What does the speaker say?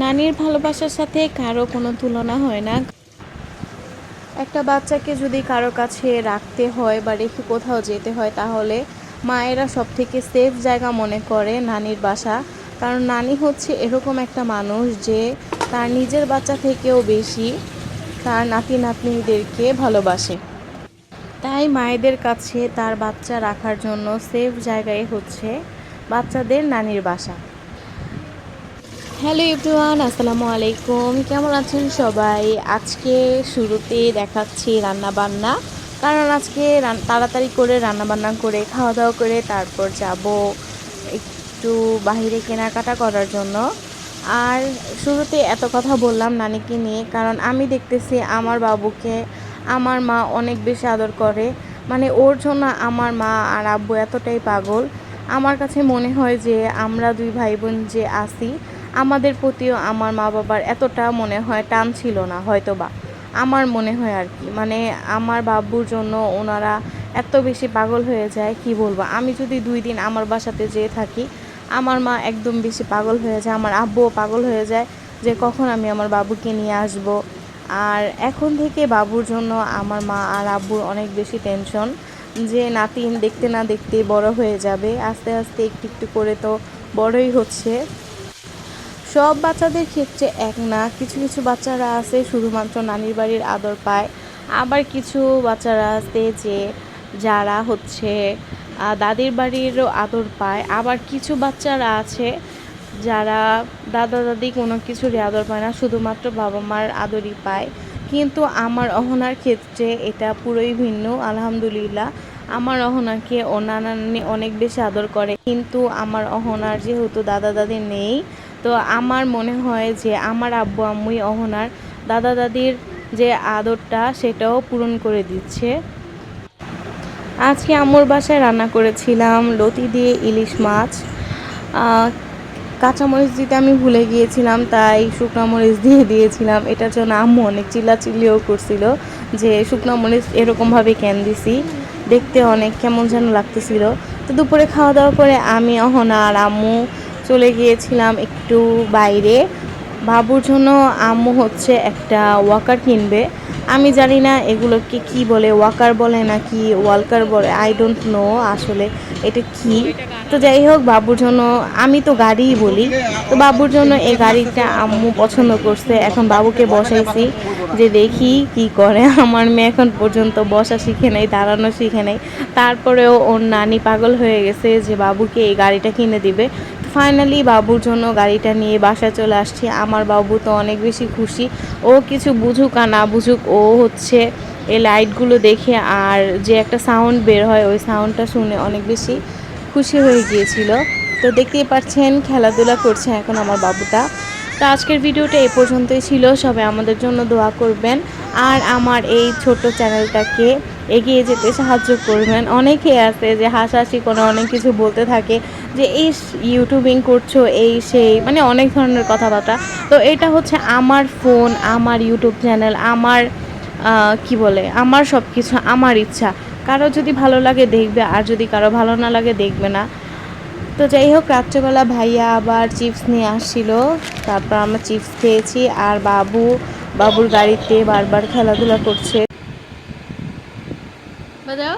নানির ভালোবাসার সাথে কারো কোনো তুলনা হয় না। একটা বাচ্চাকে যদি কারো কাছে রাখতে হয় বা রেখে কোথাও যেতে হয়, তাহলে মায়েরা সবথেকে সেফ জায়গা মনে করে নানির বাসা। কারণ নানি হচ্ছে এরকম একটা মানুষ যে তার নিজের বাচ্চা থেকেও বেশি তার নাতি নাতনিদেরকে ভালোবাসে। তাই মায়েদের কাছে তার বাচ্চা রাখার জন্য সেফ জায়গায় হচ্ছে বাচ্চাদের নানির বাসা। হ্যালো এভরিওয়ান, আসসালামু আলাইকুম। কেমন আছেন সবাই? আজকে শুরুতে দেখাচ্ছি রান্না বান্না, কারণ আজকে তাড়াতাড়ি করে রান্না বান্না করে খাওয়া দাওয়া করে তারপর যাব একটু বাইরে কেনাকাটা করার জন্য। আর শুরুতে এত কথা বললাম নানিকে নিয়ে, কারণ আমি দেখতেছি আমার বাবুকে আমার মা অনেক বেশি আদর করে। মানে ওর জন্য আমার মা আর আব্বু এতটাই পাগল। আমার কাছে মনে হয় যে আমরা দুই ভাই বোন যে আছি, আমাদের প্রতিও আমার মা বাবার এতটা মনে হয় টান ছিল না, হয়তো বা আমার মনে হয় আর কি। মানে আমার বাবুর জন্য ওনারা এত বেশি পাগল হয়ে যায়, কি বলবো। আমি যদি 2 দিন আমার বাসাতে যেয়ে থাকি, আমার মা একদম বেশি পাগল হয়ে যায়, আমার আব্বুও পাগল হয়ে যায় যে কখন আমি আমার বাবুকে নিয়ে আসব। আর এখন থেকে বাবুর জন্য আমার মা আর আব্বুর অনেক বেশি টেনশন যে নাতিন দেখতে না দেখতে বড় হয়ে যাবে, আস্তে আস্তে একটু একটু করে তো বড়ই হচ্ছে। সব বাচ্চাদের ক্ষেত্রে এক না, কিছু কিছু বাচ্চারা আছে শুধুমাত্র নানির বাড়ির আদর পায়, আবার কিছু বাচ্চারা আছে যে যারা হচ্ছে দাদির বাড়িরও আদর পায়, আবার কিছু বাচ্চারা আছে যারা দাদা দাদি কোনো কিছুরই আদর পায় না, শুধুমাত্র বাবা মার আদরই পায়। কিন্তু আমার অহনার ক্ষেত্রে এটা পুরোই ভিন্ন। আলহামদুলিল্লাহ, আমার অহনাকে ও নানা নানি অনেক বেশি আদর করে, কিন্তু আমার অহনার যেহেতু দাদা দাদি নেই, তো আমার মনে হয় যে আমার আব্বু আম্মুই অহনার দাদা দাদির যে আদরটা সেটাও পূরণ করে দিচ্ছে। আজকে আম্মুর বাসায় রান্না করেছিলাম লতি দিয়ে ইলিশ মাছ। কাঁচামরিচ দিতে আমি ভুলে গিয়েছিলাম, তাই শুকনো মরিচ দিয়ে দিয়েছিলাম। এটার জন্য আম্মু অনেক চিল্লাচিল্লিও করছিল যে শুকনো মরিচ এরকমভাবে কেন দিছি, দেখতে অনেক কেমন যেন লাগতেছিল। তো দুপুরে খাওয়া দাওয়া করে আমি অহনা আর আম্মু চলে গিয়েছিলাম একটু বাইরে। বাবুর জন্য আম্মু হচ্ছে একটা ওয়াকার কিনবে। আমি জানি না এগুলোকে কি বলে, ওয়াকার বলে নাকি ওয়ালকার বলে, আই ডোন্ট নো আসলে এটা কি। তো যাই হোক, বাবুর জন্য, আমি তো গাড়িই বলি, তো বাবুর জন্য এই গাড়িটা আম্মু পছন্দ করছে। এখন বাবুকে বসাইছি যে দেখি কি করে। আমার মেয়ে এখন পর্যন্ত বসা শিখে নেই, দাঁড়ানো শিখে নেই, তারপরেও ওর নানি পাগল হয়ে গেছে যে বাবুকে এই গাড়িটা কিনে দিবে। ফাইনালি বাবুর জন্য গাড়িটা নিয়ে বাসায় চলে আসছি। আমার বাবু তো অনেক বেশি খুশি। ও কিছু বুঝুক আর না বুঝুক, ও হচ্ছে এই লাইটগুলো দেখে আর যে একটা সাউন্ড বের হয়, ওই সাউন্ডটা শুনে অনেক বেশি খুশি হয়ে গিয়েছিল। তো দেখতেই পাচ্ছেন খেলাধুলা করছে এখন আমার বাবুটা। তো আজকের ভিডিওটা এই পর্যন্তই ছিল। সবাই আমাদের জন্য দোয়া করবেন আর আমার এই ছোট্ট চ্যানেলটাকে এগিয়ে যেতে সাহায্য করবেন। অনেকে আছে যে হাসাহাসি করে অনেক কিছু বলতে থাকে যে এই ইউটিউবিং করছো, এই সেই, মানে অনেক ধরনের কথাবার্তা। তো এটা হচ্ছে আমার ফোন, আমার ইউটিউব চ্যানেল, আমার কি বলে, আমার সব কিছু, আমার ইচ্ছা। কারো যদি ভালো লাগে দেখবে, আর যদি কারো ভালো না লাগে দেখবে না। তো যাই হোক, রাত্রেবেলা ভাইয়া আবার চিপস নিয়ে আসছিল, তারপর আমরা চিপস খেয়েছি। আর বাবুর গাড়িতে বারবার খেলাধুলা করছে। বাজাও।